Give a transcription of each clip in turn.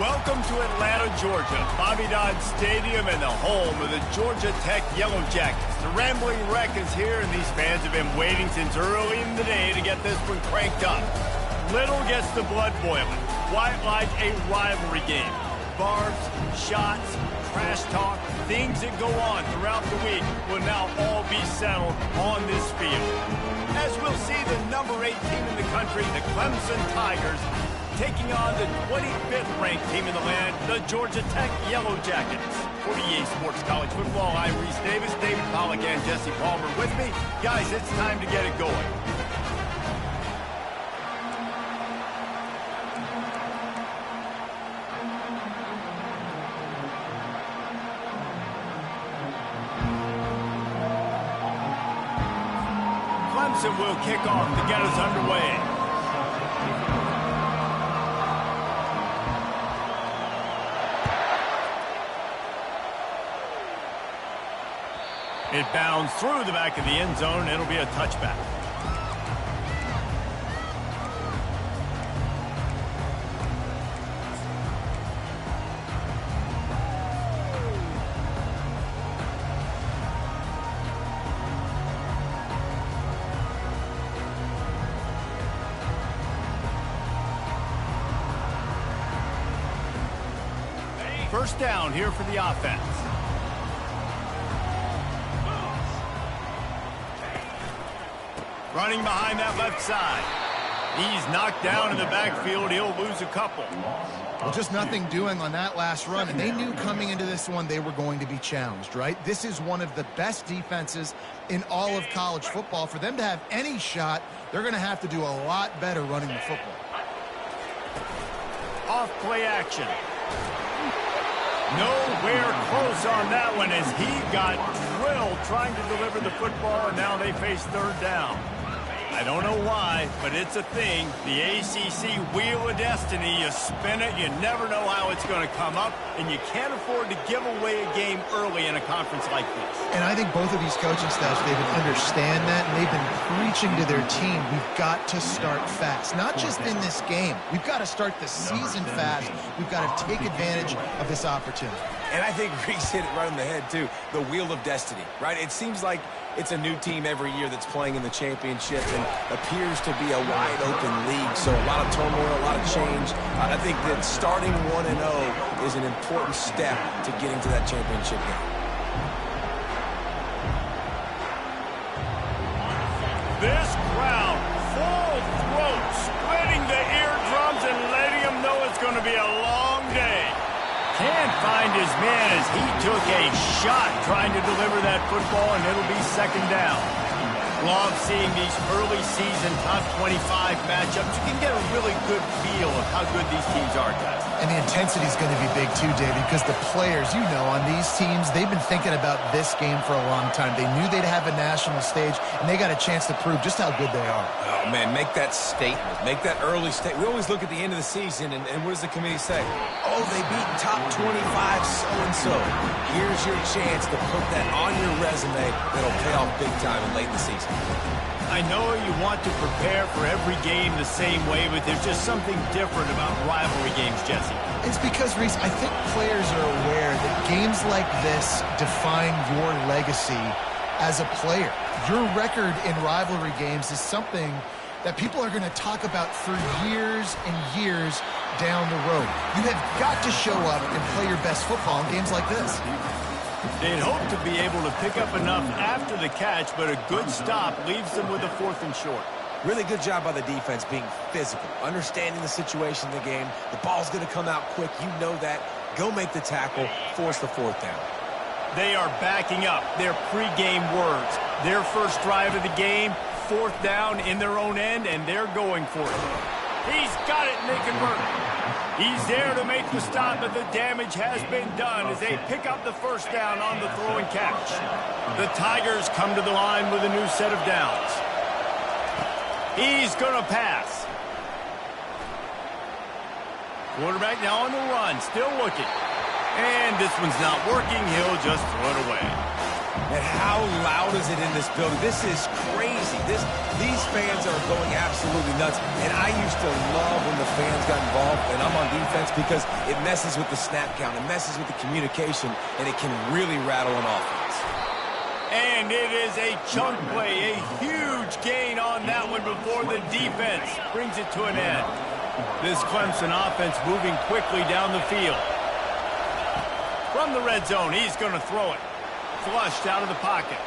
Welcome to Atlanta, Georgia, Bobby Dodd Stadium and the home of the Georgia Tech Yellow Jackets. The Rambling Wreck is here, and these fans have been waiting since early in the day to get this one cranked up. Little gets the blood boiling, quite like a rivalry game. Barbs, shots, trash talk, things that go on throughout the week will now all be settled on this field. As we'll see the number 8 team in the country, the Clemson Tigers, taking on the 25th ranked team in the land, the Georgia Tech Yellow Jackets. For EA Sports College Football, I'm Reese Davis, David Pollack, and Jesse Palmer with me. Guys, it's time to get it going. Clemson will kick off to get us underway. It bounds through the back of the end zone, and it'll be a touchback. First down here for the offense. Running behind that left side. He's knocked down in the backfield. He'll lose a couple. Well, just nothing doing on that last run, and they knew coming into this one they were going to be challenged, right? This is one of the best defenses in all of college football. For them to have any shot, they're going to have to do a lot better running the football. Off play action. Nowhere close on that one as he got drilled trying to deliver the football, and now they face third down. I don't know why, but it's a thing. The ACC Wheel of Destiny, you spin it, you never know how it's going to come up, and you can't afford to give away a game early in a conference like this. And I think both of these coaching staffs, David, understand that, and they've been preaching to their team, we've got to start fast. Not just in this game. We've got to start the season fast. We've got to take advantage of this opportunity. And I think Reese hit it right on the head, too. The Wheel of Destiny, right? It seems like it's a new team every year that's playing in the championship and appears to be a wide-open league. So a lot of turmoil, a lot of change. I think that starting 1-0 is an important step to getting to that championship game. This crowd, full throat, splitting the eardrums and letting them know it's going to be a long day. Can't find his man as he took a shot trying to deliver that football, and it'll be second down. Love seeing these early season top 25 matchups. You can get a really good feel of how good these teams are, guys. And the intensity is going to be big too, David, because the players, you know, on these teams, they've been thinking about this game for a long time. They knew they'd have a national stage, and they got a chance to prove just how good they are. Oh, man, make that statement. Make that early statement. We always look at the end of the season, and what does the committee say? Oh, they beat top 25 so-and-so. Here's your chance to put that on your resume that'll pay off big time and late in the season. I know you want to prepare for every game the same way, but there's just something different about rivalry games, Jesse. It's because, Reese, I think players are aware that games like this define your legacy as a player. Your record in rivalry games is something that people are going to talk about for years and years down the road. You have got to show up and play your best football in games like this. They'd hope to be able to pick up enough after the catch, but a good stop leaves them with a 4th and short. Really good job by the defense being physical, understanding the situation in the game. The ball's going to come out quick. You know that. Go make the tackle, force the 4th down. They are backing up their pregame words. Their first drive of the game, 4th down in their own end, and they're going for it. He's got it, and they can work. He's there to make the stop, but the damage has been done as they pick up the first down on the throw and catch. The Tigers come to the line with a new set of downs. He's going to pass. Quarterback now on the run, still looking. And this one's not working. He'll just throw it away. And how loud is it in this building? This is crazy. These fans are going absolutely nuts. And I used to love when the fans got involved, and I'm on defense, because it messes with the snap count, it messes with the communication, and it can really rattle an offense. And it is a chunk play, a huge gain on that one before the defense brings it to an end. This Clemson offense moving quickly down the field. From the red zone, he's going to throw it. Flushed out of the pocket.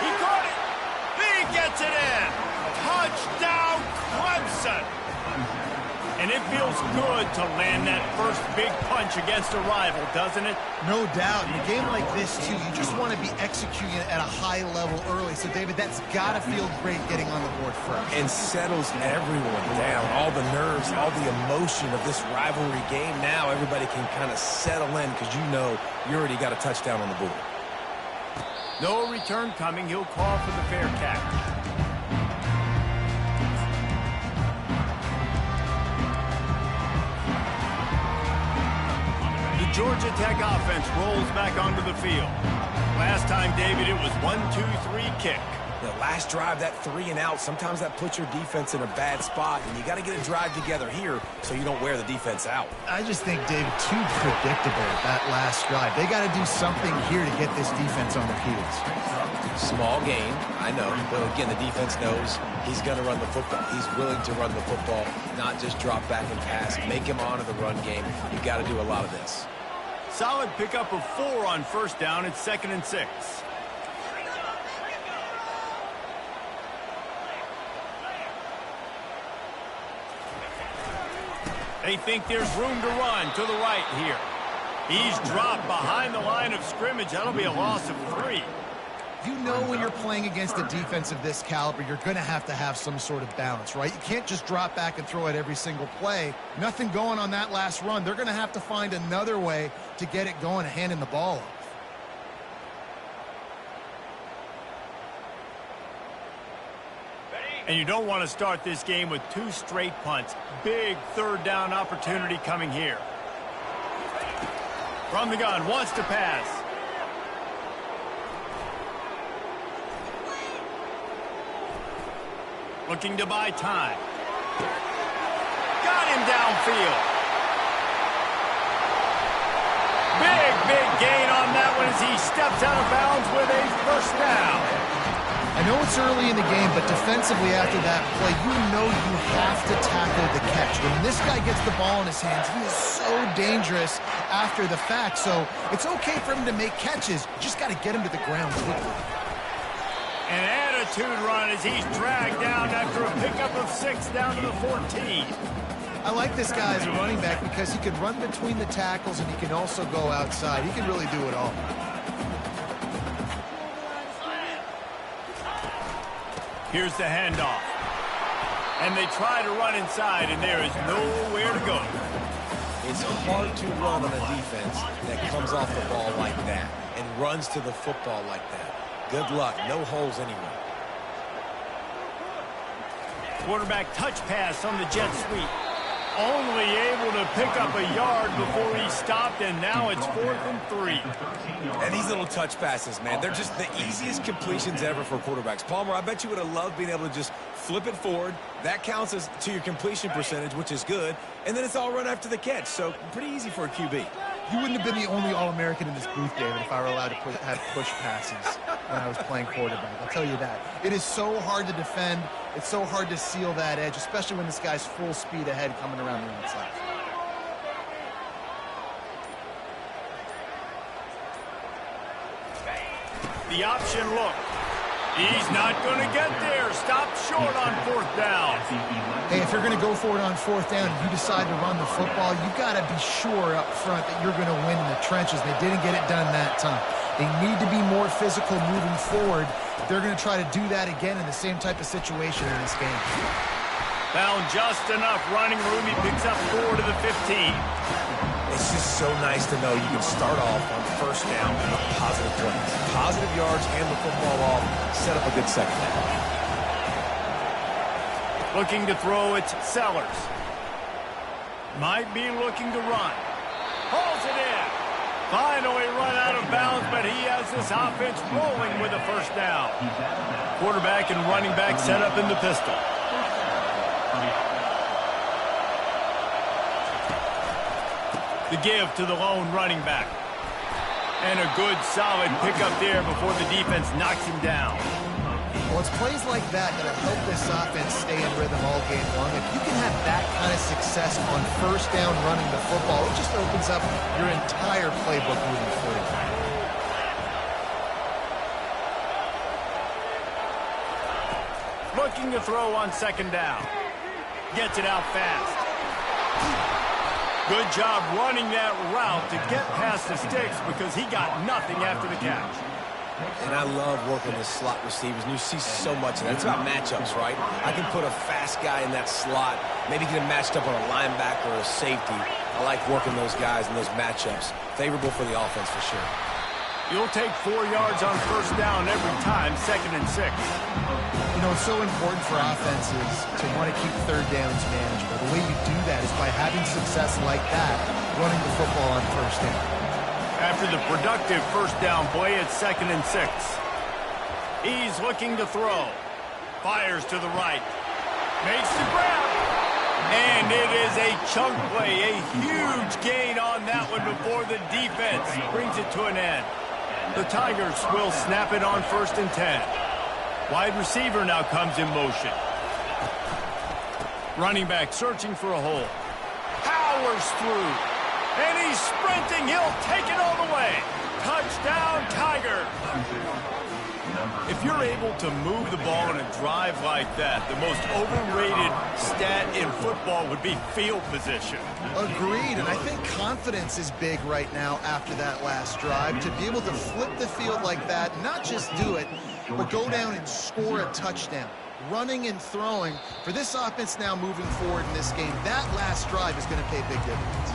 He caught it. He gets it in. Touchdown, Clemson. And it feels good to land that first big punch against a rival, doesn't it? No doubt. In a game like this, too, you just want to be executing it at a high level early. So, David, that's got to feel great getting on the board first. And settles everyone down. All the nerves, all the emotion of this rivalry game. Now everybody can kind of settle in because you know you already got a touchdown on the board. No return coming. He'll call for the fair catch. Georgia Tech offense rolls back onto the field. Last time, David, it was 1-2-3 kick. The last drive, that 3 and out, sometimes that puts your defense in a bad spot, and you got to get a drive together here so you don't wear the defense out. I just think, David, too predictable, that last drive. They got to do something here to get this defense on their heels. Small gain, I know, but again, the defense knows he's going to run the football. He's willing to run the football, not just drop back and pass, make him honor the run game. You got to do a lot of this. Solid pickup of 4 on first down. It's 2nd and 6. They think there's room to run to the right here. He's dropped behind the line of scrimmage. That'll be a loss of 3. You know when you're playing against a defense of this caliber, you're going to have some sort of balance, right? You can't just drop back and throw it every single play. Nothing going on that last run. They're going to have to find another way to get it going and handing the ball off. And you don't want to start this game with 2 straight punts. Big 3rd down opportunity coming here. From the gun, wants to pass. Looking to buy time. Got him downfield. Big gain on that one as he steps out of bounds with a first down. I know it's early in the game, but defensively after that play, you know you have to tackle the catch. When this guy gets the ball in his hands, he is so dangerous after the fact. So it's okay for him to make catches. You just got to get him to the ground quickly. An attitude run as he's dragged down after a pickup of 6 down to the 14. I like this guy as a running back because he can run between the tackles and he can also go outside. He can really do it all. Here's the handoff. And they try to run inside, and there is nowhere to go. It's hard to run on a defense that comes off the ball like that and runs to the football like that. Good luck. No holes anywhere. Quarterback touch pass on the jet sweep. Only able to pick up a yard before he stopped, and now it's 4th and 3. And these little touch passes, man, they're just the easiest completions ever for quarterbacks. Palmer, I bet you would have loved being able to just flip it forward. That counts as to your completion percentage, which is good. And then it's all run after the catch, so pretty easy for a QB. You wouldn't have been the only All-American in this booth, David, if I were allowed to have push passes when I was playing quarterback. I'll tell you that. It is so hard to defend. It's so hard to seal that edge, especially when this guy's full speed ahead coming around the outside. The option look. He's not going to get there. Stop short on 4th down. Hey, if you're going to go for it on 4th down and you decide to run the football, you got to be sure up front that you're going to win in the trenches. They didn't get it done that time. They need to be more physical moving forward. They're going to try to do that again in the same type of situation in this game. Found just enough running room. He picks up 4 to the 15. It's just so nice to know you can start off on 1st down with positive plays. Positive yards, hand the football off, set up a good 2nd down. Looking to throw, it's Sellers. Might be looking to run. Hauls it in. Finally run out of bounds, but he has this offense rolling with a first down. Quarterback and running back set up in the pistol. The give to the lone running back. And a good, solid pickup there before the defense knocks him down. Well, it's plays like that that have helped this offense stay in rhythm all game long. If you can have that kind of success on first down running the football, it just opens up your entire playbook moving forward. Looking to throw on second down. Gets it out fast. Good job running that route to get past the sticks because he got nothing after the catch. And I love working with slot receivers, and you see so much of that. It's about matchups, right? I can put a fast guy in that slot, maybe get him matched up on a linebacker or a safety. I like working those guys in those matchups. Favorable for the offense for sure. You'll take 4 yards on first down every time, 2nd and 6. You know, it's so important for offenses to want to keep third downs manageable. The way you do that is by having success like that, running the football on first down. After the productive first down play, it's 2nd and 6. He's looking to throw. Fires to the right. Makes the grab. And it is a chunk play, a huge gain on that one before the defense brings it to an end. The Tigers will snap it on 1st and 10. Wide receiver now comes in motion. Running back searching for a hole. Powers through. And he's sprinting. He'll take it all the way. Touchdown, Tigers. If you're able to move the ball in a drive like that, the most overrated stat in football would be field position. Agreed, and I think confidence is big right now after that last drive. To be able to flip the field like that, not just do it, but go down and score a touchdown. Running and throwing, for this offense now moving forward in this game, that last drive is going to pay big dividends.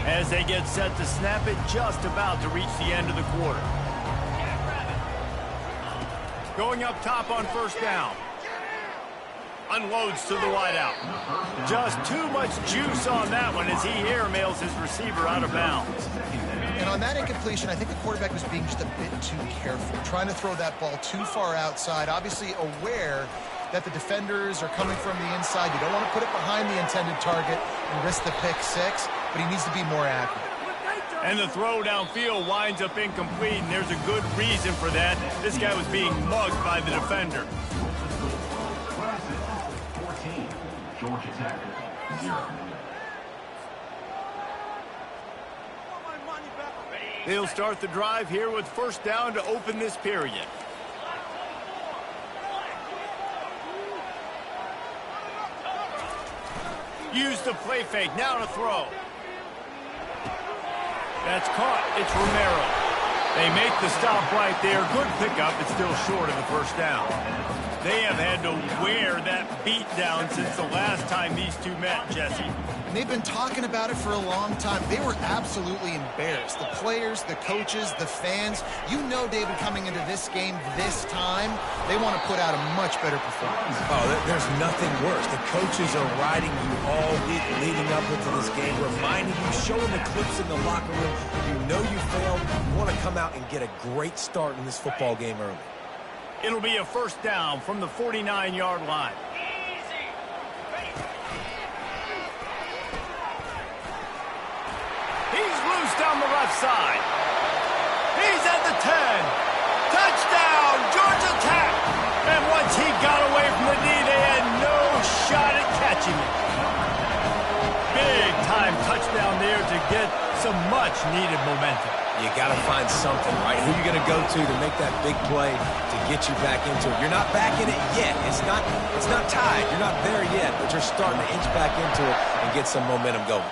As they get set to snap it, just about to reach the end of the quarter. Going up top on first down. Unloads to the wideout. Just too much juice on that one as he airmails his receiver out of bounds. And on that incompletion, I think the quarterback was being just a bit too careful, trying to throw that ball too far outside, obviously aware that the defenders are coming from the inside. You don't want to put it behind the intended target and risk the pick six, but he needs to be more accurate. And the throw downfield winds up incomplete, and there's a good reason for that. This guy was being mugged by the defender. 14, Georgia Tech, 0. They'll start the drive here with first down to open this period. Use the play fake, now to throw. That's caught, it's Romero. They make the stop right there. Good pickup, it's still short of the first down. They have had to wear that beat down since the last time these two met, Jesse. They've been talking about it for a long time. They were absolutely embarrassed. The players, the coaches, the fans. You know, David, coming into this game this time, they want to put out a much better performance. Oh, there's nothing worse. The coaches are riding you all week leading up into this game, reminding you, showing the clips in the locker room. You know you failed. You want to come out and get a great start in this football game early. It'll be a first down from the 49-yard line. He's loose down the left side. He's at the 10. Touchdown, Georgia Tech. And once he got away from the D, they had no shot at catching it. Big-time touchdown there to get some much-needed momentum. You got to find something, right? Who are you going to go to make that big play to get you back into it? You're not back in it yet. It's not tied. You're not there yet, but you're starting to inch back into it and get some momentum going.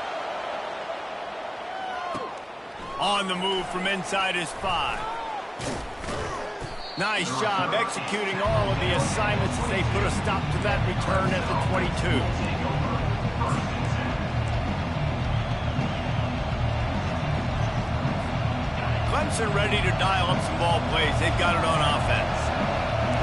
On the move from inside his 5. Nice job executing all of the assignments as they put a stop to that return at the 22. Clemson ready to dial up some ball plays. They've got it on offense.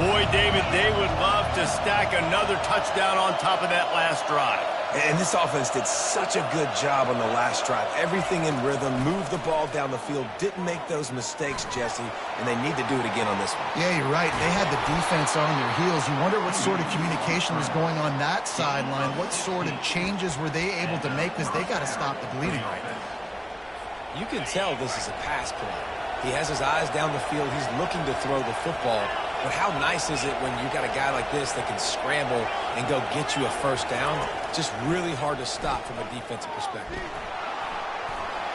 Boy, David, they would love to stack another touchdown on top of that last drive. And this offense did such a good job on the last drive. Everything in rhythm, moved the ball down the field, didn't make those mistakes, Jesse, and they need to do it again on this one. Yeah, you're right. They had the defense on their heels. You wonder what sort of communication was going on that sideline. What sort of changes were they able to make, because they got to stop the bleeding right now. You can tell this is a pass play. He has his eyes down the field. He's looking to throw the football. But how nice is it when you got a guy like this that can scramble and go get you a first down? Just really hard to stop from a defensive perspective.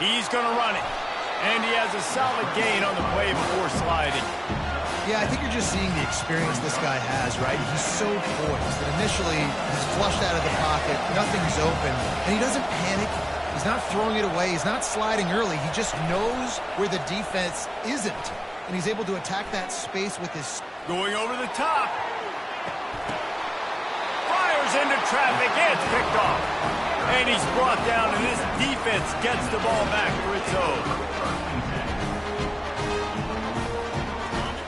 He's going to run it. And he has a solid gain on the play before sliding. Yeah, I think you're just seeing the experience this guy has, right? He's so poised that initially he's flushed out of the pocket, nothing's open, and he doesn't panic. He's not throwing it away. He's not sliding early. He just knows where the defense isn't, and he's able to attack that space with his... Going over the top. Fires into traffic. It's picked off. And he's brought down, and this defense gets the ball back for its own.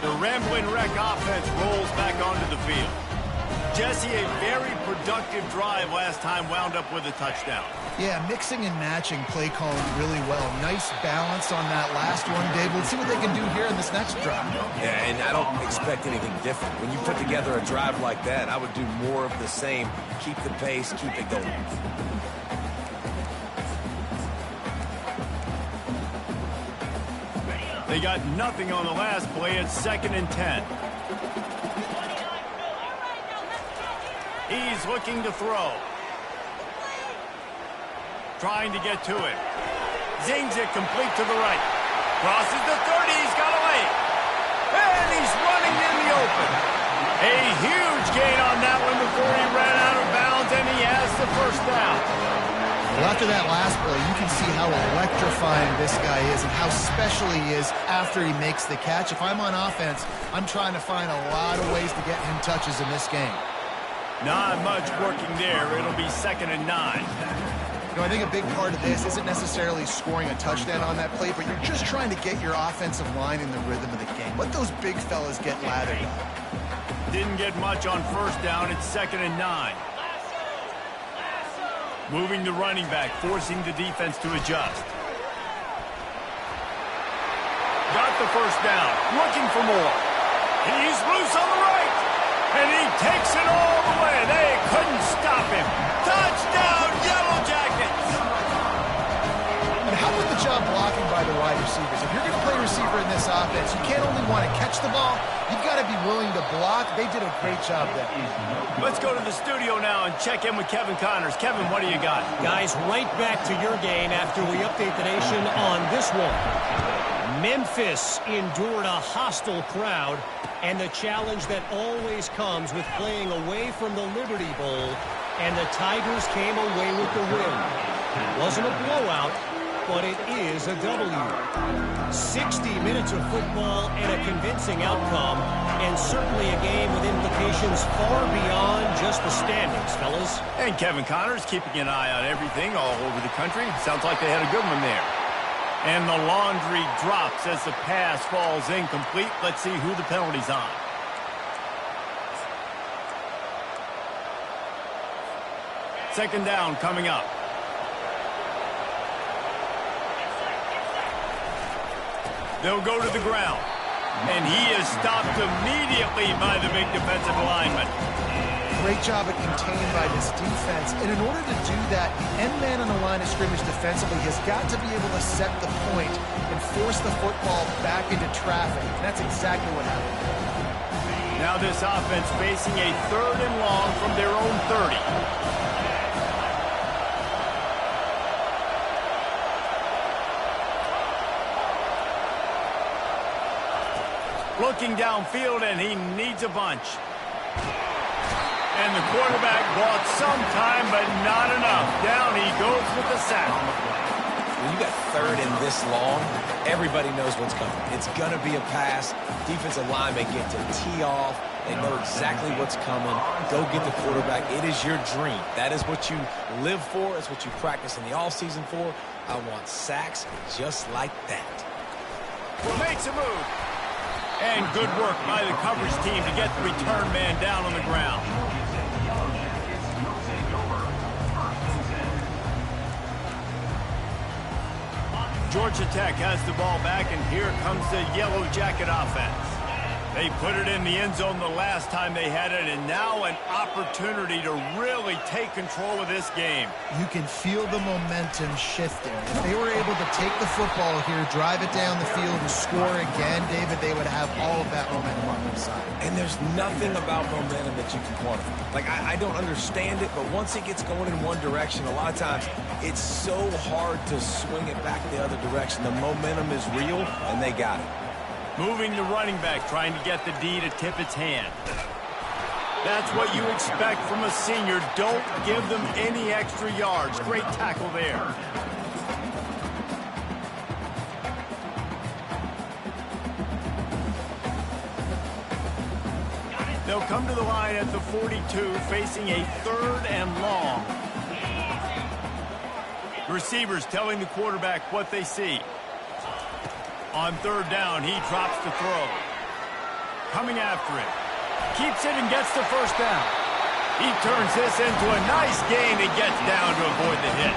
The Rambling Wreck offense rolls back onto the field. Jesse, a very productive drive last time wound up with a touchdown. Yeah, mixing and matching play calling really well. Nice balance on that last one, Dave. We'll see what they can do here in this next drive. Yeah, and I don't expect anything different. When you put together a drive like that, I would do more of the same. Keep the pace, keep it going. They got nothing on the last play. It's 2nd and 10. He's looking to throw. Trying to get to it. Zings it complete to the right. Crosses the 30. He's got a lane. And he's running in the open. A huge gain on that one before he ran out of bounds, and he has the first down. Well, after that last play, you can see how electrifying this guy is and how special he is after he makes the catch. If I'm on offense, I'm trying to find a lot of ways to get him touches in this game. Not much working there. It'll be 2nd and 9. You know, I think a big part of this isn't necessarily scoring a touchdown on that play, but you're just trying to get your offensive line in the rhythm of the game. Let those big fellas get lathered up. Didn't get much on first down. It's 2nd and 9. Moving the running back, forcing the defense to adjust. Got the first down. Looking for more. He's loose on the right. And he takes it all the way. They couldn't stop him. Touchdown, Yellow Jackets! And how about the job blocking by the wide receivers? If you're going to play receiver in this offense, you can't only want to catch the ball, you've got to be willing to block. They did a great job there. Let's go to the studio now and check in with Kevin Connors. Kevin, what do you got? Guys, right back to your game after we update the nation on this one. Memphis endured a hostile crowd and the challenge that always comes with playing away from the Liberty Bowl, and the Tigers came away with the win. It wasn't a blowout, but it is a W. 60 minutes of football and a convincing outcome, and certainly a game with implications far beyond just the standings, fellas. And Kevin Connors keeping an eye on everything all over the country. Sounds like they had a good one there. And the laundry drops as the pass falls incomplete. Let's see who the penalty's on. Second down coming up. They'll go to the ground. And he is stopped immediately by the big defensive lineman. Great job at containing by this defense. And in order to do that, the end man on the line of scrimmage defensively has got to be able to set the point and force the football back into traffic. And that's exactly what happened. Now this offense facing a 3rd and long from their own 30. Looking downfield, and he needs a bunch. And the quarterback bought some time, but not enough. Down he goes with the sack. When you got 3rd and this long, everybody knows what's coming. It's going to be a pass. Defensive linemen get to tee off. They know exactly what's coming. Go get the quarterback. It is your dream. That is what you live for. It's what you practice in the offseason for. I want sacks just like that. Makes a move. And good work by the coverage team to get the return man down on the ground. Georgia Tech has the ball back, and here comes the Yellow Jacket offense. They put it in the end zone the last time they had it, and now an opportunity to really take control of this game. You can feel the momentum shifting. If they were able to take the football here, drive it down the field, and score again, David, they would have all of that momentum on their side. And there's nothing about momentum that you can quantify. Like, I don't understand it, but once it gets going in one direction, a lot of times it's so hard to swing it back the other direction. The momentum is real, and they got it. Moving the running back, trying to get the D to tip its hand. That's what you expect from a senior. Don't give them any extra yards. Great tackle there. They'll come to the line at the 42, facing a 3rd and long. The receivers telling the quarterback what they see. On 3rd down, he drops the throw. Coming after it. Keeps it and gets the 1st down. He turns this into a nice gain and gets down to avoid the hit.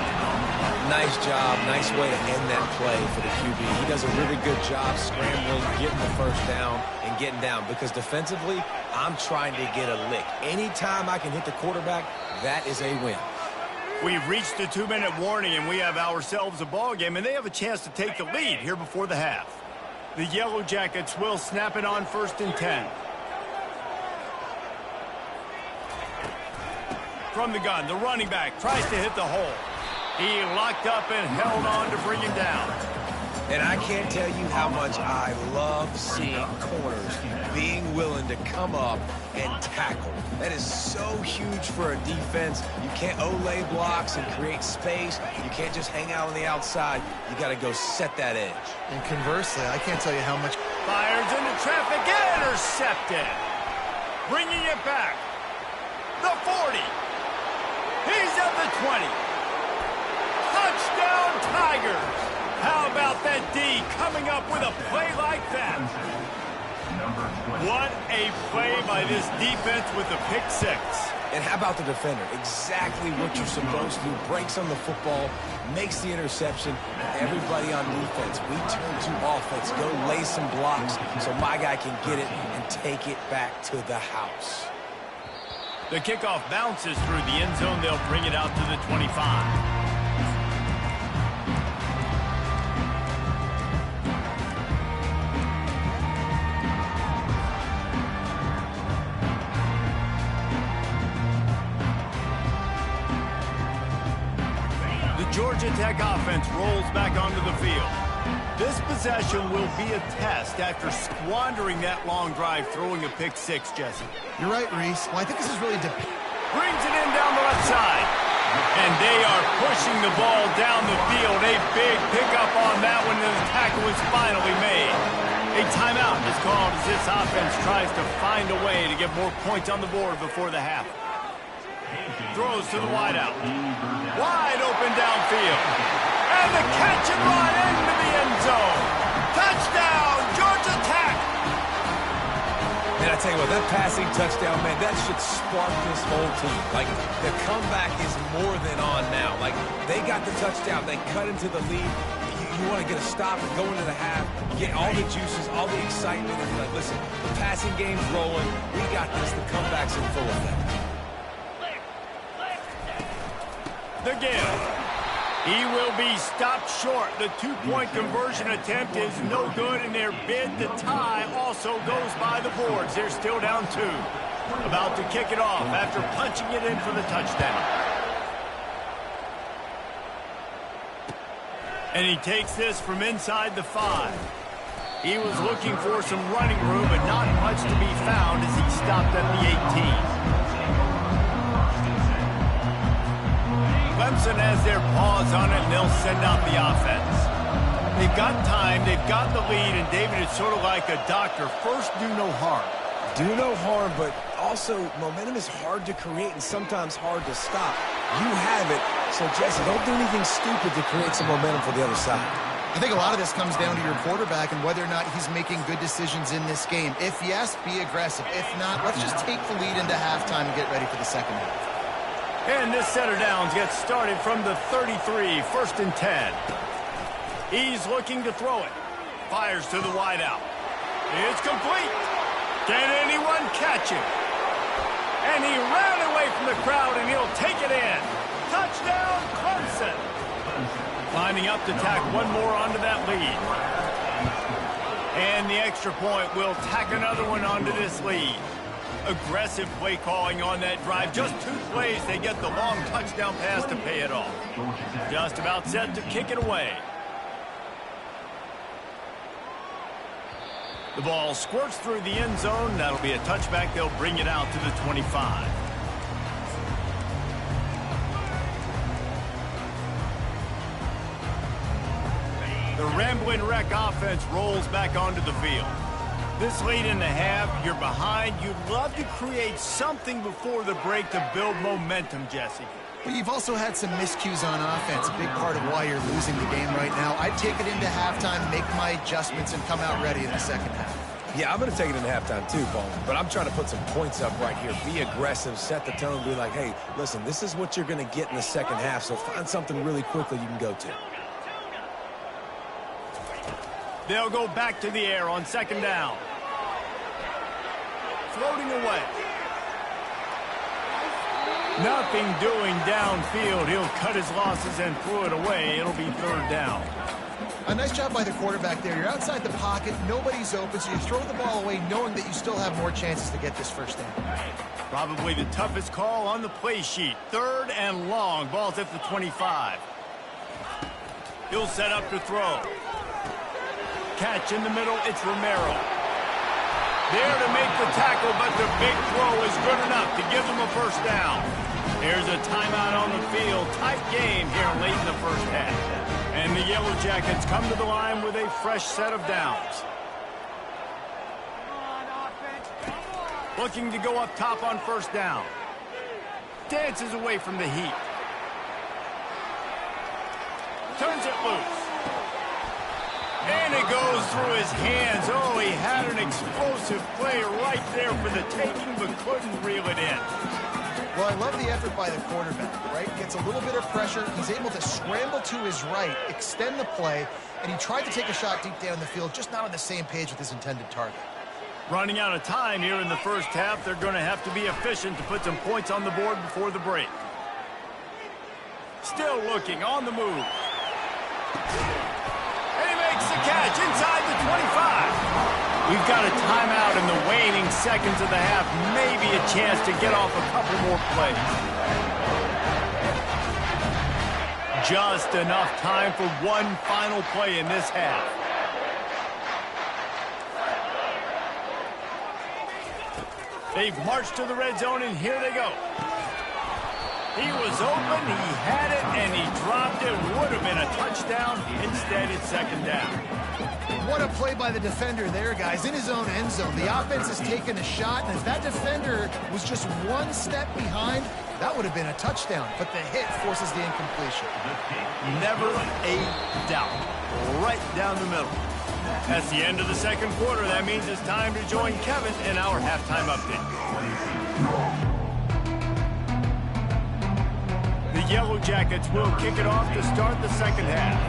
Nice job. Nice way to end that play for the QB. He does a really good job scrambling, getting the 1st down, and getting down. Because defensively, I'm trying to get a lick. Anytime I can hit the quarterback, that is a win. We've reached the 2-minute warning, and we have ourselves a ball game, and they have a chance to take the lead here before the half. The Yellow Jackets will snap it on 1st and 10. From the gun, the running back tries to hit the hole. He locked up and held on to bring him down. And I can't tell you how much I love seeing corners being willing to come up and tackle. That is so huge for a defense. You can't olay blocks and create space. You can't just hang out on the outside. You got to go set that edge. And conversely, I can't tell you how much... Fires into traffic, intercepted. Bringing it back. The 40. He's at the 20. Touchdown, Tigers. How about that D coming up with a play like that? What a play by this defense with the pick 6. And how about the defender? Exactly what you're supposed to do. Breaks on the football, makes the interception. Everybody on defense, we turn to offense. Go lay some blocks so my guy can get it and take it back to the house. The kickoff bounces through the end zone. They'll bring it out to the 25. Georgia Tech offense rolls back onto the field. This possession will be a test after squandering that long drive, throwing a pick 6, Jesse. You're right, Reese. Well, I think this is really... Brings it in down the left side. And they are pushing the ball down the field. A big pickup on that one, and the tackle is finally made. A timeout is called as this offense tries to find a way to get more points on the board before the half. Throws to the wideout. Wide open downfield. And the catch and run into the end zone. Touchdown, Georgia Tech. And I tell you what, that passing touchdown, man, that should spark this whole team. Like, the comeback is more than on now. Like, they got the touchdown. They cut into the lead. You want to get a stop and go into the half, get all the juices, all the excitement, and be like, listen, the passing game's rolling. We got this. The comeback's in full effect. The give. He will be stopped short. The 2-point conversion attempt is no good, and their bid to tie also goes by the boards. They're still down 2. About to kick it off after punching it in for the touchdown. And he takes this from inside the 5. He was looking for some running room, but not much to be found as he stopped at the 18. Clemson has their paws on it, and they'll send out the offense. They've got time, they've got the lead, and David, it's sort of like a doctor. First, do no harm. Do no harm, but also momentum is hard to create and sometimes hard to stop. You have it, so Jesse, don't do anything stupid to create some momentum for the other side. I think a lot of this comes down to your quarterback and whether or not he's making good decisions in this game. If yes, be aggressive. If not, let's just take the lead into halftime and get ready for the second half. And this set of downs gets started from the 33, 1st and 10. He's looking to throw it. Fires to the wideout. It's complete. Can anyone catch him? And he ran away from the crowd, and he'll take it in. Touchdown, Clemson. Lining up to tack one more onto that lead. And the extra point will tack another one onto this lead. Aggressive play calling on that drive. Just 2 plays, they get the long touchdown pass to pay it off. Just about set to kick it away. The ball squirts through the end zone. That'll be a touchback. They'll bring it out to the 25. The Rambling Wreck offense rolls back onto the field. This late in the half, you're behind. You'd love to create something before the break to build momentum, Jesse. But you've also had some miscues on offense, a big part of why you're losing the game right now. I'd take it into halftime, make my adjustments, and come out ready in the second half. Yeah, I'm going to take it into halftime too, Paul. But I'm trying to put some points up right here. Be aggressive, set the tone, be like, hey, listen, this is what you're going to get in the second half, so find something really quickly you can go to. They'll go back to the air on 2nd down. Floating away. Nothing doing downfield. He'll cut his losses and throw it away. It'll be 3rd down. A nice job by the quarterback there. You're outside the pocket. Nobody's open, so you throw the ball away knowing that you still have more chances to get this first down. Probably the toughest call on the play sheet. 3rd and long. Ball's at the 25. He'll set up to throw. Catch in the middle. It's Romero. There to make the tackle, but the big throw is good enough to give them a first down. There's a timeout on the field. Tight game here late in the first half. And the Yellow Jackets come to the line with a fresh set of downs. Looking to go up top on 1st down. Dances away from the heat. Turns it loose. And it goes through his hands. Oh, he had an explosive play right there for the taking, but couldn't reel it in. Well, I love the effort by the quarterback, right? Gets a little bit of pressure. He's able to scramble to his right, extend the play, and he tried to take a shot deep down the field, just not on the same page with his intended target. Running out of time here in the first half, they're going to have to be efficient to put some points on the board before the break. Still looking on the move. And he makes the catch inside the 25. We've got a timeout in the waning seconds of the half. Maybe a chance to get off a couple more plays. Just enough time for one final play in this half. They've marched to the red zone, and here they go. He was open, he had it, and he dropped it. Would have been a touchdown. Instead, it's 2nd down. What a play by the defender there, guys. In his own end zone. The offense has taken a shot, and if that defender was just one step behind, that would have been a touchdown. But the hit forces the incompletion. Never a doubt. Right down the middle. That's the end of the 2nd quarter. That means it's time to join Kevin in our halftime update. The Yellow Jackets will kick it off to start the 2nd half.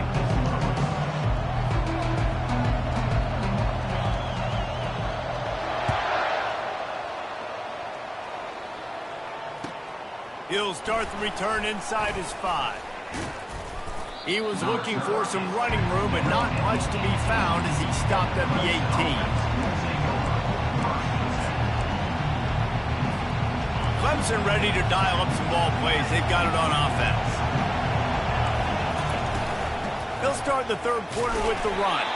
He'll start the return inside his 5. He was looking for some running room, but not much to be found as he stopped at the 18. Clemson ready to dial up some ball plays. They've got it on offense. They'll start the 3rd quarter with the run.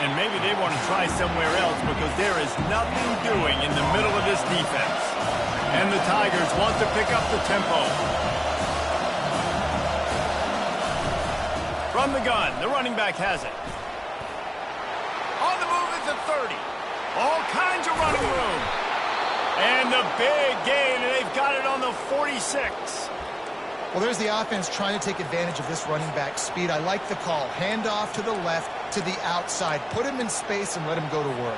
And maybe they want to try somewhere else because there is nothing doing in the middle of this defense. And the Tigers want to pick up the tempo. From the gun, the running back has it. On the move at the 30. All kinds of running room. And the big gain, and they've got it on the 46. Well, there's the offense trying to take advantage of this running back speed. I like the call. Hand off to the left, to the outside. Put him in space and let him go to work.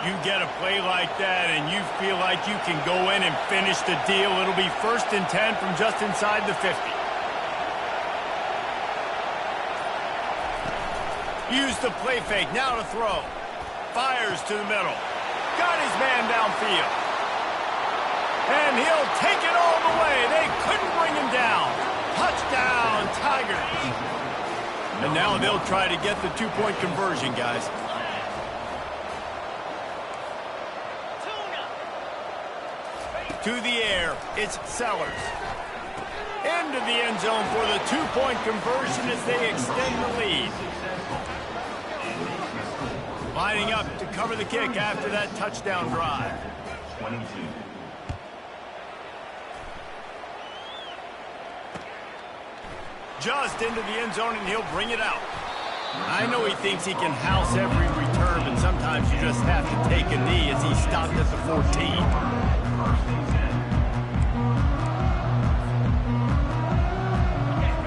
You get a play like that and you feel like you can go in and finish the deal. It'll be 1st and 10 from just inside the 50. Use the play fake, now to throw. Fires to the middle. Got his man downfield. And he'll take it all the way. They couldn't bring him down. Touchdown, Tigers. And now they'll try to get the 2-point conversion, guys. To the air, it's Sellers. Into the end zone for the 2-point conversion as they extend the lead. Lining up to cover the kick after that touchdown drive. 22. Just into the end zone, and he'll bring it out. I know he thinks he can house every return, but sometimes you just have to take a knee as he stopped at the 14.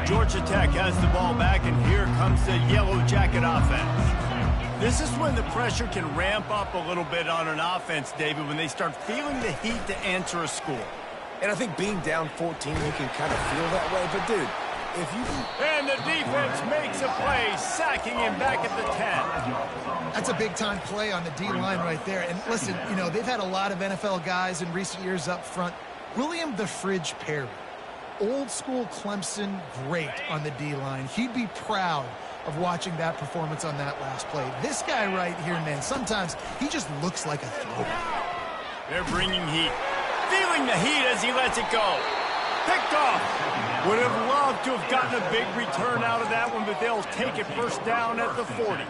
Georgia Tech has the ball back, and here comes the Yellow Jacket offense. This is when the pressure can ramp up a little bit on an offense, David, when they start feeling the heat to answer a score. And I think being down 14, you can kind of feel that way. But, dude, if you... And the defense makes a play, sacking him back at the 10. That's a big-time play on the D-line right there. And listen, you know, they've had a lot of NFL guys in recent years up front. William the Fridge Perry, old-school Clemson great on the D-line. He'd be proud of watching that performance on that last play. This guy right here, man, sometimes he just looks like a throwback. They're bringing heat. Feeling the heat as he lets it go. Picked off. Would have loved to have gotten a big return out of that one, but they'll take it 1st down at the 40.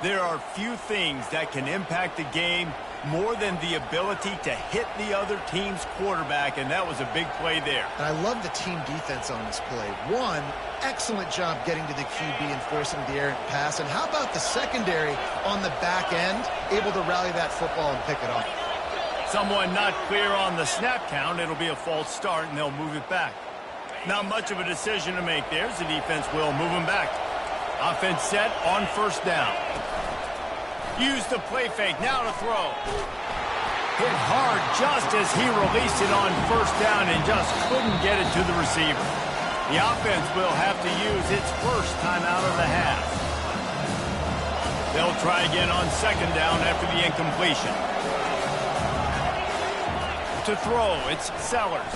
There are few things that can impact the game more than the ability to hit the other team's quarterback, and that was a big play there. And I love the team defense on this play. One, excellent job getting to the QB and forcing the errant pass. And how about the secondary on the back end, able to rally that football and pick it up? Someone not clear on the snap count. It'll be a false start, and they'll move it back. Not much of a decision to make there, so the defense will move him back. Offense set on 1st down. Use the play fake, now to throw. Hit hard just as he released it on 1st down and just couldn't get it to the receiver. The offense will have to use its 1st time out of the half. They'll try again on 2nd down after the incompletion. To throw, it's Sellers.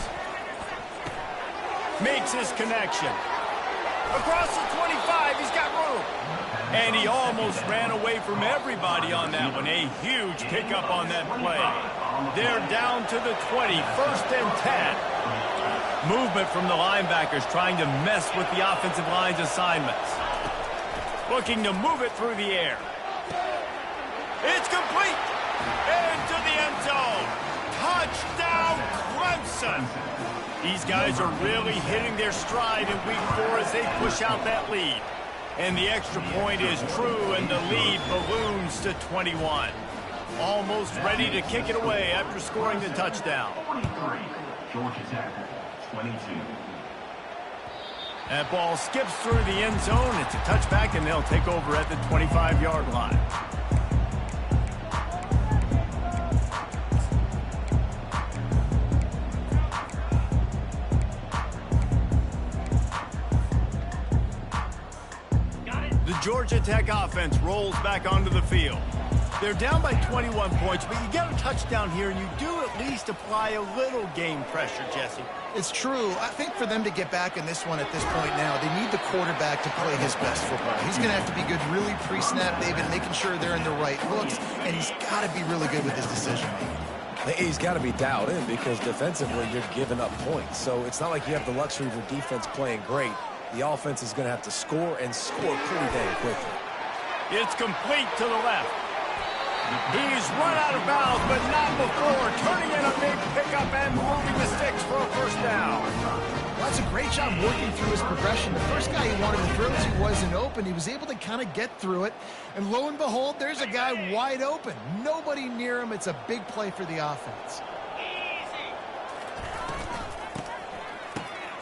Makes his connection. Across the 25, he's got room. And he almost ran away from everybody on that one. A huge pickup on that play. They're down to the 20, 1st and 10. Movement from the linebackers trying to mess with the offensive line's assignments. Looking to move it through the air. It's complete. Into the end zone. Touchdown, Clemson. These guys are really hitting their stride in week 4 as they push out that lead. And the extra point is true, and the lead balloons to 21. Almost ready to kick it away after scoring the touchdown. 43, Georgia Tech, 22. That ball skips through the end zone. It's a touchback, and they'll take over at the 25-yard line. Georgia Tech offense rolls back onto the field. They're down by 21 points, but you get a touchdown here, and you do at least apply a little game pressure, Jesse. It's true. I think for them to get back in this one at this point now, they need the quarterback to play his best football. He's going to have to be good really pre-snap, David, making sure they're in the right looks, and he's got to be really good with his decision-making. He's got to be dialed in because defensively you're giving up points. So it's not like you have the luxury of your defense playing great. The offense is going to have to score and score pretty dang quickly. It's complete to the left. He's run out of bounds, but not before. Turning in a big pickup and moving the sticks for a 1st down. Well, that's a great job working through his progression. The first guy he wanted to throw to wasn't open. He was able to kind of get through it. And lo and behold, there's a guy wide open. Nobody near him. It's a big play for the offense.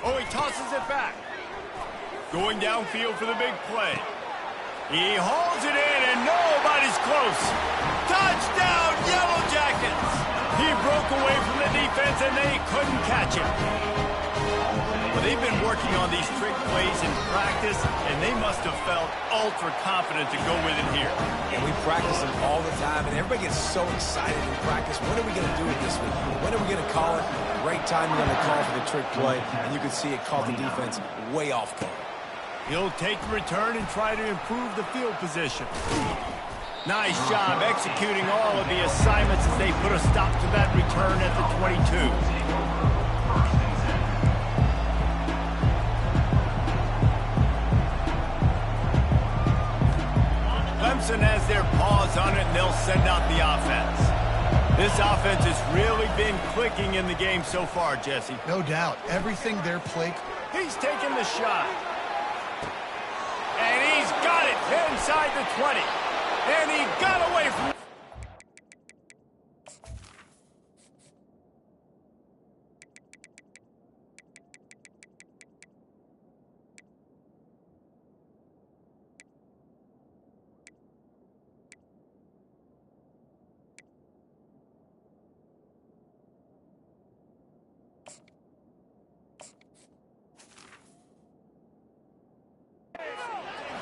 Oh, he tosses it back. Going downfield for the big play. He hauls it in, and nobody's close. Touchdown, Yellow Jackets! He broke away from the defense, and they couldn't catch him. Well, they've been working on these trick plays in practice, and they must have felt ultra confident to go with it here. And we practice them all the time, and everybody gets so excited in practice. When are we going to do it this week? When are we going to call it? Great timing on the call for the trick play, and you can see it caught the defense way off guard. He'll take the return and try to improve the field position. Nice job executing all of the assignments as they put a stop to that return at the 22. Clemson has their paws on it, and they'll send out the offense. This offense has really been clicking in the game so far, Jesse. No doubt. Everything their play... He's taking the shot. And he's got it inside the 20. And he got away from...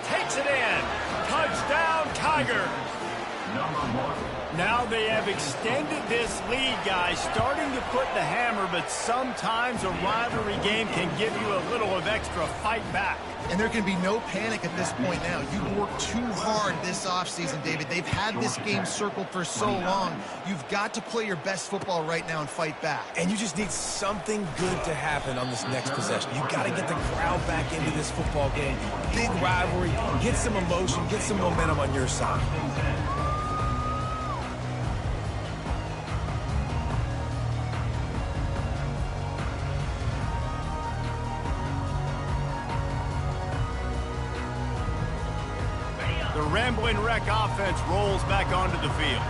Takes it in. Touchdown, Tigers. Now they have extended this lead, guys, starting to put the hammer, but sometimes a rivalry game can give you a little of extra fight back. And there can be no panic at this point now. You worked too hard this offseason, David. They've had this game circled for so long. You've got to play your best football right now and fight back. And you just need something good to happen on this next possession. You got to get the crowd back into this football game. Big rivalry. Get some emotion. Get some momentum on your side. The Rambling Wreck offense rolls back onto the field.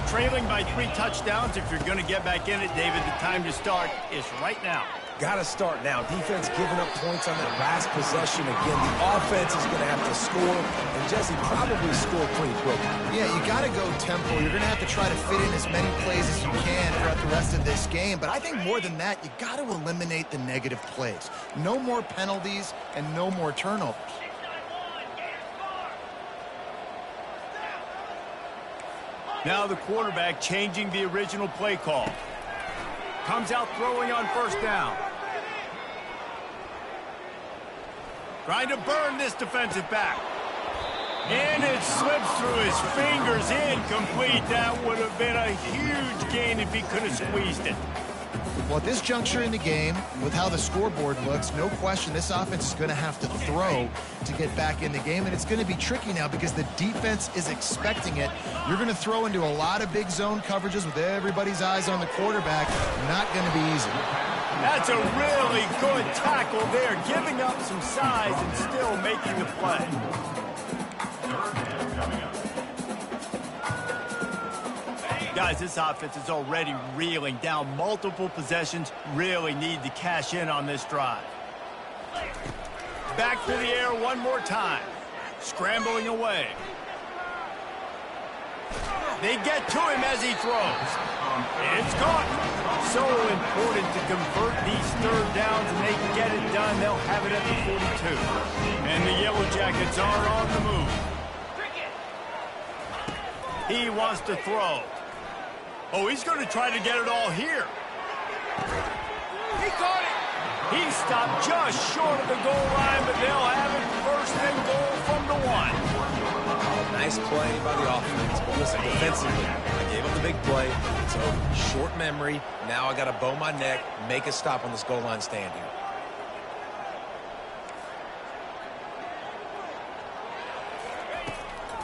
Trailing by 3 touchdowns, if you're going to get back in it, David, the time to start is right now. Got to start now. Defense giving up points on that last possession again. The offense is going to have to score, and Jesse probably score pretty quick. Yeah, you got to go tempo. You're going to have to try to fit in as many plays as you can throughout the rest of this game. But I think more than that, you got to eliminate the negative plays. No more penalties and no more turnovers. Now the quarterback changing the original play call. Comes out throwing on first down. Trying to burn this defensive back. And it slips through his fingers, incomplete. That would have been a huge gain if he could have squeezed it. Well, at this juncture in the game, with how the scoreboard looks, no question this offense is going to have to throw to get back in the game, and it's going to be tricky now because the defense is expecting it. You're going to throw into a lot of big zone coverages with everybody's eyes on the quarterback. Not going to be easy. That's a really good tackle there, giving up some size and still making the play. Guys, this offense is already reeling down multiple possessions. Really need to cash in on this drive. Back to the air one more time. Scrambling away. They get to him as he throws. It's caught. So important to convert these third downs, and they can get it done. They'll have it at the 42. And the Yellow Jackets are on the move. He wants to throw. Oh, he's going to try to get it all here. He caught it. He stopped just short of the goal line, but they'll have it first and goal from the 1. Nice play by the offense. But listen, defensively, I gave up the big play. So short memory. Now I got to bow my neck, make a stop on this goal line stand here.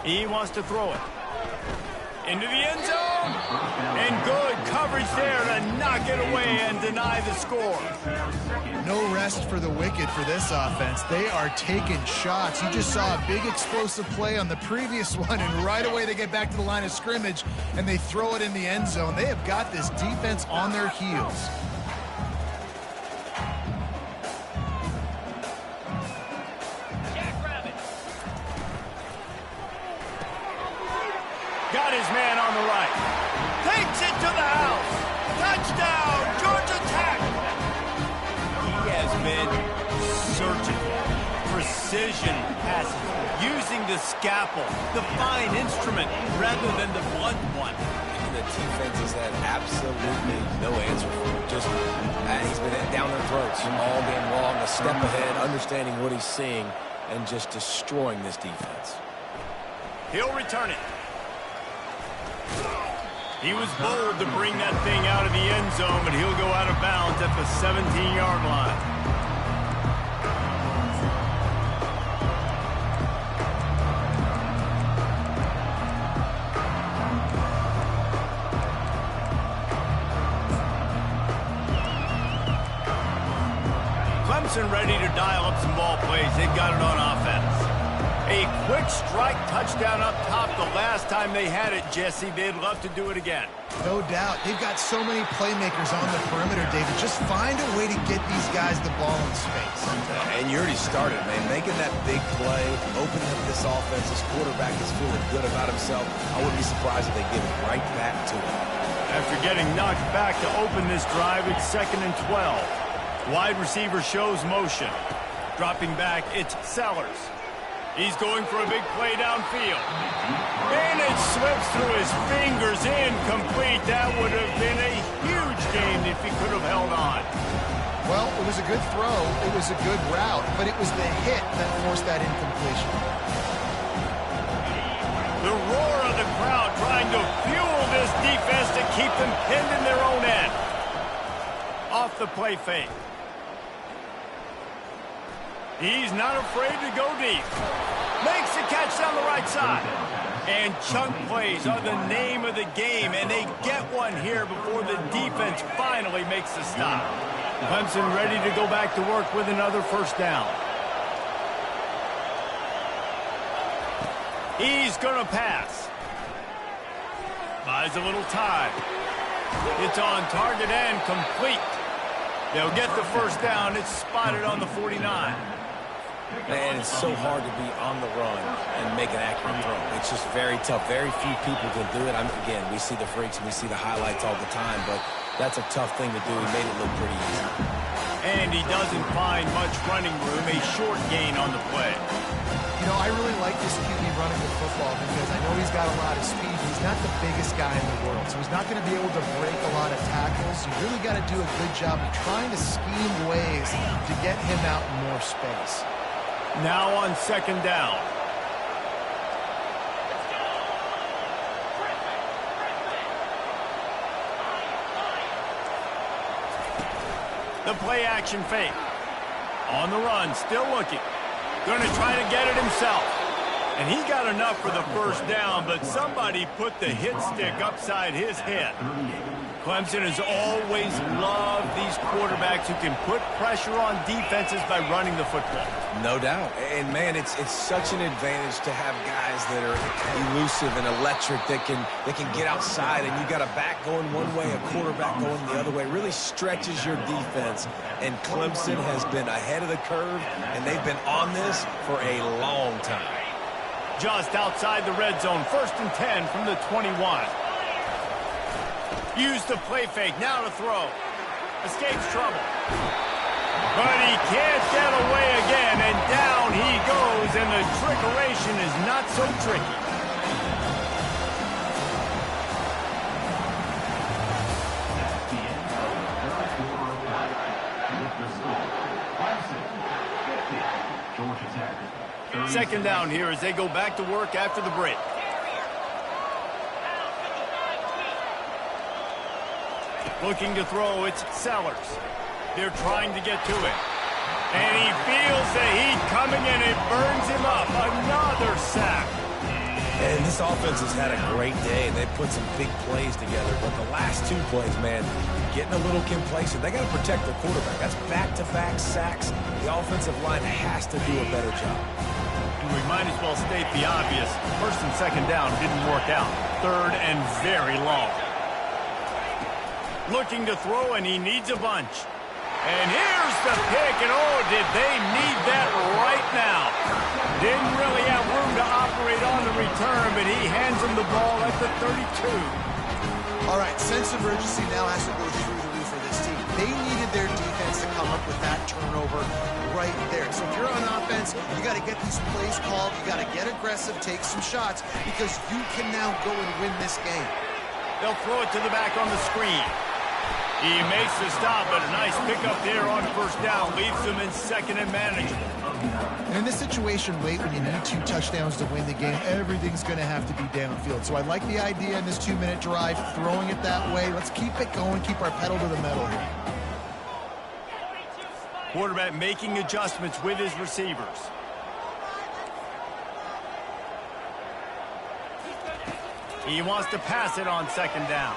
He wants to throw it. Into the end zone. And good coverage there to knock it away and deny the score. No rest for the wicked for this offense. They are taking shots. You just saw a big explosive play on the previous one, and right away they get back to the line of scrimmage, and they throw it in the end zone. They have got this defense on their heels. the right. Takes it to the house. Touchdown, Georgia Tech. He has been surgical. Precision passes. Using the scalpel, the fine instrument, rather than the blunt one. And the defense has had absolutely no answer for him. Just, he's been down their throats all game long, a step ahead, understanding what he's seeing, and just destroying this defense. He'll return it. He was bold to bring that thing out of the end zone, but he'll go out of bounds at the 17-yard line. Clemson ready to dial up some ball plays. They've got it on offense. A quick strike touchdown up top the last time they had it, Jesse. They'd love to do it again. No doubt. They've got so many playmakers on the perimeter, David. Just find a way to get these guys the ball in space. And you already started, man. Making that big play, opening up this offense. This quarterback is feeling good about himself. I wouldn't be surprised if they give it right back to him. After getting knocked back to open this drive, it's 2nd and 12. Wide receiver shows motion. Dropping back, it's Sellers. He's going for a big play downfield. And it slips through his fingers, incomplete. That would have been a huge gain if he could have held on. Well, it was a good throw. It was a good route, but it was the hit that forced that incompletion. The roar of the crowd trying to fuel this defense to keep them pinned in their own end. Off the play fake. He's not afraid to go deep. Makes the catch down the right side. And chunk plays are the name of the game, and they get one here before the defense finally makes the stop. Clemson ready to go back to work with another first down. He's going to pass. Buys a little time. It's on target and complete. They'll get the first down. It's spotted on the 49. Man, it's so hard to be on the run and make an accurate throw. It's just very tough. Very few people can do it. Again, we see the freaks and we see the highlights all the time, but that's a tough thing to do. He made it look pretty easy. And he doesn't find much running room. A short gain on the play. You know, I really like this QB running the football because I know he's got a lot of speed. He's not the biggest guy in the world, so he's not going to be able to break a lot of tackles. You really got to do a good job of trying to scheme ways to get him out in more space. Now on 2nd down. The play action fake. On the run, still looking. Going to try to get it himself. And he got enough for the first down, but somebody put the hit stick upside his head. Clemson has always loved these quarterbacks who can put pressure on defenses by running the football. No doubt. And, man, it's such an advantage to have guys that are elusive and electric that can get outside, and you got a back going one way, a quarterback going the other way. It really stretches your defense, and Clemson has been ahead of the curve, and they've been on this for a long time. Just outside the red zone, 1st and 10 from the 21. Use the play fake, now to throw. Escapes trouble. But he can't get away again, and down he goes, and the trickeration is not so tricky. Georgia Tech. 2nd down here as they go back to work after the break. Looking to throw, it's Sellers. They're trying to get to it. And he feels the heat coming and it burns him up. Another sack. And this offense has had a great day. They've put some big plays together. But the last 2 plays, man, getting a little complacent. They got to protect their quarterback. That's back-to-back sacks. The offensive line has to do a better job. We might as well state the obvious. 1st and 2nd down didn't work out. 3rd and very long. Looking to throw, and he needs a bunch. And here's the pick, and oh, did they need that right now. Didn't really have room to to operate on the return, but he hands him the ball at the 32. All right, sense of urgency now has to go through the roof for this team. They needed their defense to come up with that turnover right there. So if you're on offense, you got to get these plays called. You got to get aggressive, take some shots, because you can now go and win this game. They'll throw it to the back on the screen. He makes the stop, but a nice pickup there on first down. Leaves them in second and manageable. And in this situation, late when you need 2 touchdowns to win the game, everything's going to have to be downfield. So I like the idea in this 2-minute drive, throwing it that way. Let's keep it going, keep our pedal to the metal here. Quarterback making adjustments with his receivers. He wants to pass it on second down.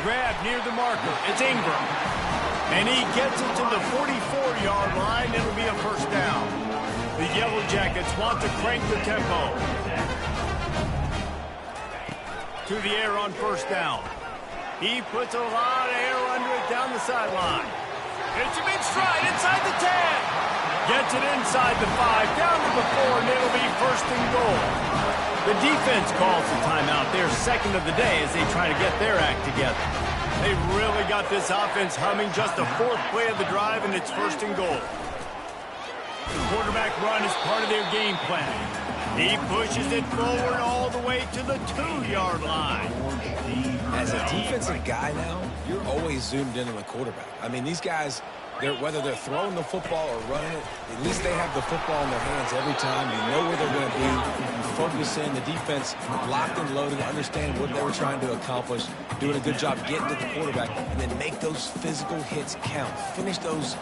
Grab near the marker. It's Ingram. And he gets it to the 44-yard line. It'll be a first down. The Yellow Jackets want to crank the tempo. To the air on first down. He puts a lot of air under it down the sideline. It's a big stride inside the 10. Gets it inside the 5, down to the 4, and it'll be first and goal. The defense calls the timeout. They're second of the day as they try to get their act together. They really got this offense humming. Just the 4th play of the drive, and it's first and goal. The quarterback run is part of their game plan. He pushes it forward all the way to the 2-yard line. As a defensive guy now, you're always zoomed in on the quarterback. I mean, these guys, whether they're throwing the football or running it, at least they have the football in their hands every time. You know where they're going to be. You focus in. The defense locked and loaded, understand what they were trying to accomplish, doing a good job getting to the quarterback, and then make those physical hits count. Finish those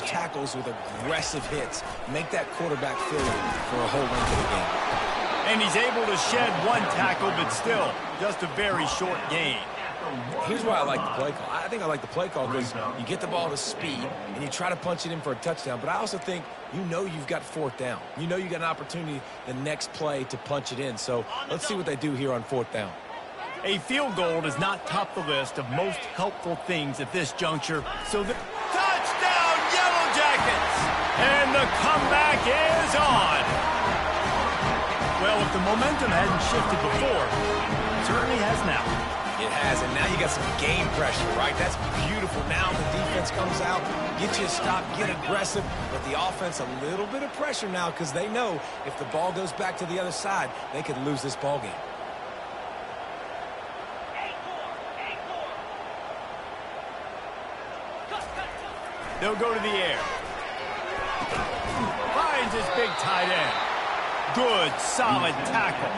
tackles with aggressive hits. Make that quarterback feel it for a whole length of the game. And he's able to shed 1 tackle, but still, just a very short gain. Here's why I like the play call. I think I like the play call because you get the ball to speed and you try to punch it in for a touchdown. But I also think you've got 4th down. You know you got an opportunity the next play to punch it in. So let's see what they do here on 4th down. A field goal does not top the list of most helpful things at this juncture. So the touchdown, Yellow Jackets! And the comeback is on. Well, if the momentum hadn't shifted before, it certainly has now. It has, and now you got some game pressure, right? That's beautiful. Now the defense comes out, get you a stop, get aggressive, but the offense a little bit of pressure now because they know if the ball goes back to the other side, they could lose this ball game. They'll go to the air. Finds his big tight end. Good, solid tackle.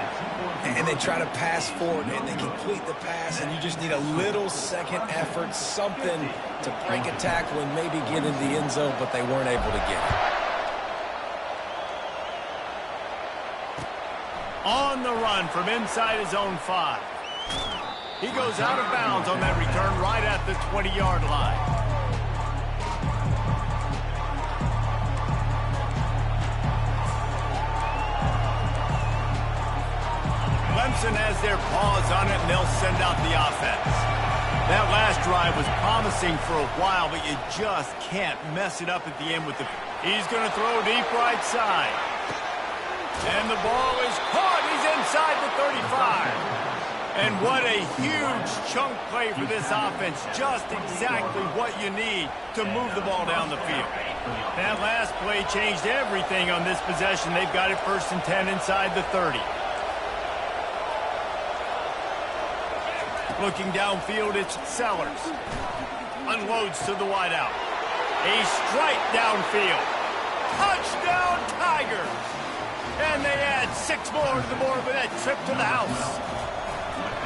And they try to pass forward, and they complete the pass, and you just need a little second effort, something to break a tackle and maybe get into the end zone, but they weren't able to get it. On the run from inside his own 5. He goes out of bounds on that return right at the 20-yard line. Clemson has their paws on it, and they'll send out the offense. That last drive was promising for a while, but you just can't mess it up at the end with the... He's going to throw deep right side. And the ball is caught. He's inside the 35. And what a huge chunk play for this offense. Just exactly what you need to move the ball down the field. That last play changed everything on this possession. They've got it 1st and 10 inside the 30. Looking downfield, it's Sellers. Unloads to the wideout. A strike downfield. Touchdown, Tigers! And they add 6 more to the board with that trip to the house.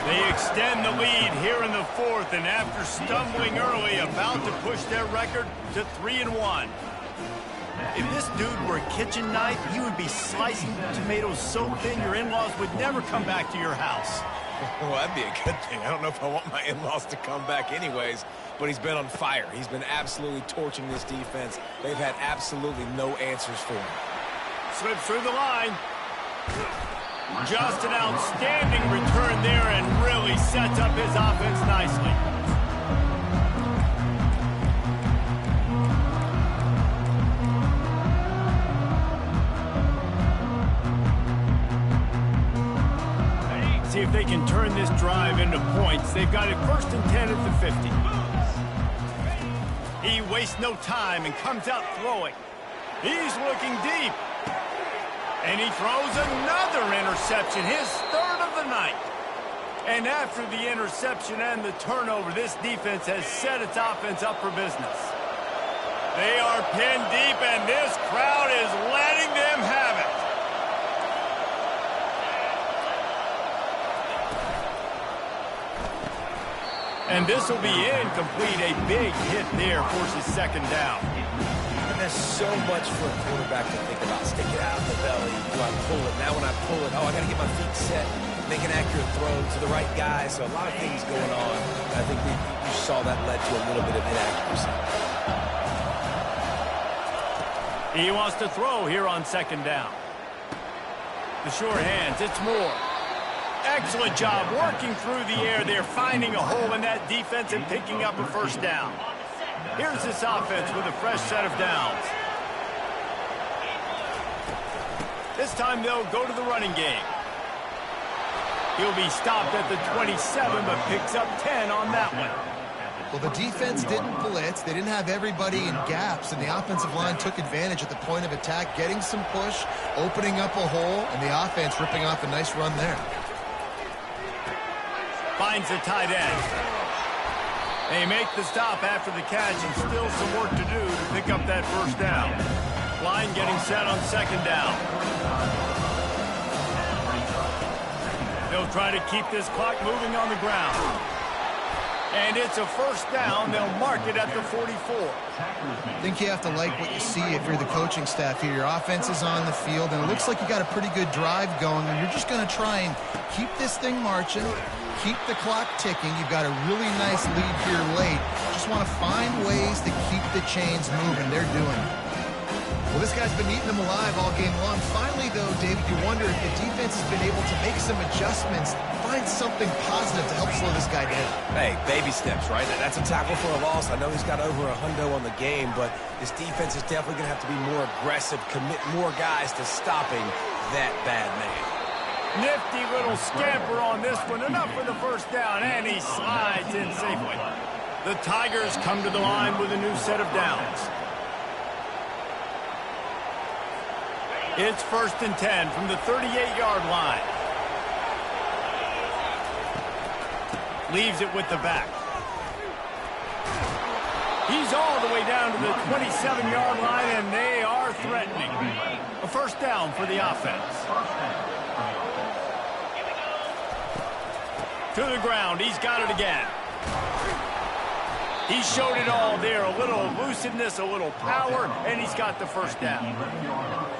They extend the lead here in the 4th, and after stumbling early, about to push their record to 3-1. If this dude were a kitchen knife, he would be slicing tomatoes so thin your in-laws would never come back to your house. Well, that'd be a good thing. I don't know if I want my in-laws to come back anyways, but he's been on fire. He's been absolutely torching this defense. They've had absolutely no answers for him. Slips through the line. Just an outstanding return there and really sets up his offense nicely. can turn this drive into points. They've got it 1st and 10 at the 50. He wastes no time and comes out throwing. He's looking deep. And he throws another interception, his 3rd of the night. And after the interception and the turnover, this defense has set its offense up for business. They are pinned deep, and this crowd is letting them have it. And this will be incomplete. A big hit there forces 2nd down. And there's so much for a quarterback to think about. Stick it out of the belly. Do I pull it? Now when I pull it, I got to get my feet set, make an accurate throw to the right guy. So a lot of things going on. I think we saw that led to a little bit of inaccuracy. He wants to throw here on 2nd down. The short hands, it's Moore. Excellent job working through the air there, finding a hole in that defense and picking up a 1st down. Here's this offense with a fresh set of downs. This time they'll go to the running game. He'll be stopped at the 27, but picks up 10 on that one. Well, the defense didn't blitz. They didn't have everybody in gaps, and the offensive line took advantage at the point of attack, getting some push, opening up a hole, and the offense ripping off a nice run there. Finds the tight end. They make the stop after the catch, and still some work to do to pick up that 1st down. Line getting set on 2nd down. They'll try to keep this clock moving on the ground. And it's a 1st down. They'll mark it at the 44. I think you have to like what you see if you're the coaching staff here. Your offense is on the field, and it looks like you got a pretty good drive going, and you're just going to try and keep this thing marching, keep the clock ticking. You've got a really nice lead here late. Just want to find ways to keep the chains moving. They're doing it. Well, this guy's been eating them alive all game long. Finally, though, David, you wonder if the defense has been able to make some adjustments, find something positive to help slow this guy down. Hey, baby steps, right? That's a tackle for a loss. I know he's got over $100 on the game, but this defense is definitely going to have to be more aggressive, commit more guys to stopping that bad man. Nifty little scamper on this one. Enough for the 1st down, and he slides in safely. The Tigers come to the line with a new set of downs. It's 1st and 10 from the 38-yard line. Leaves it with the back. He's all the way down to the 27-yard line, and they are threatening. A 1st down for the offense. To the ground. He's got it again. He showed it all there. A little elusiveness, a little power, and he's got the 1st down.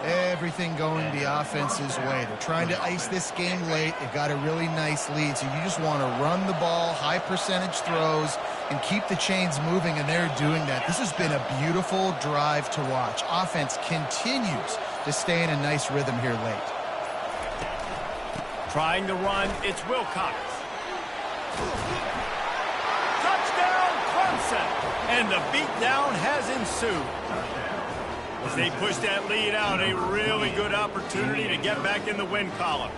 Everything going the offense's way. They're trying to ice this game late. They've got a really nice lead, so you just want to run the ball, high percentage throws, and keep the chains moving, and they're doing that. This has been a beautiful drive to watch. Offense continues to stay in a nice rhythm here late. Trying to run, it's Wilcox. Touchdown, Clemson! And the beatdown has ensued. As they push that lead out, a really good opportunity to get back in the win column.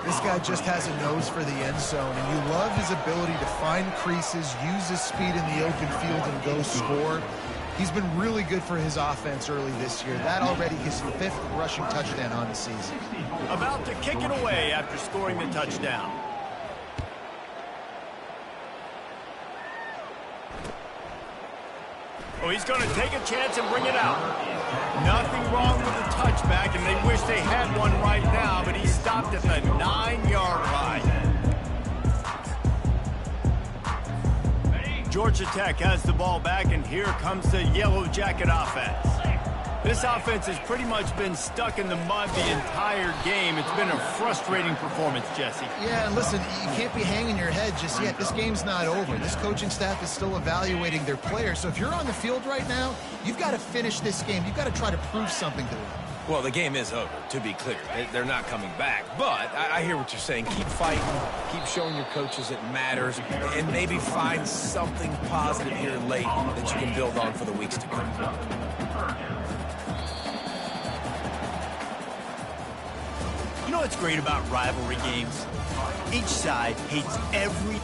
This guy just has a nose for the end zone, and you love his ability to find creases, use his speed in the open field, and go score. He's been really good for his offense early this year. That already his 5th rushing touchdown on the season. About to kick it away after scoring the touchdown. Oh, he's going to take a chance and bring it out. Nothing wrong with the touchback, and they wish they had one right now, but he stopped at the 9-yard line. Georgia Tech has the ball back, and here comes the Yellow Jacket offense. This offense has pretty much been stuck in the mud the entire game. It's been a frustrating performance, Jesse. Yeah, and listen, you can't be hanging your head just yet. This game's not over. This coaching staff is still evaluating their players. So if you're on the field right now, you've got to finish this game. You've got to try to prove something to them. Well, the game is over, to be clear. They're not coming back. But I hear what you're saying. Keep fighting. Keep showing your coaches it matters. And maybe find something positive here late that you can build on for the weeks to come. You know what's great about rivalry games? Each side hates every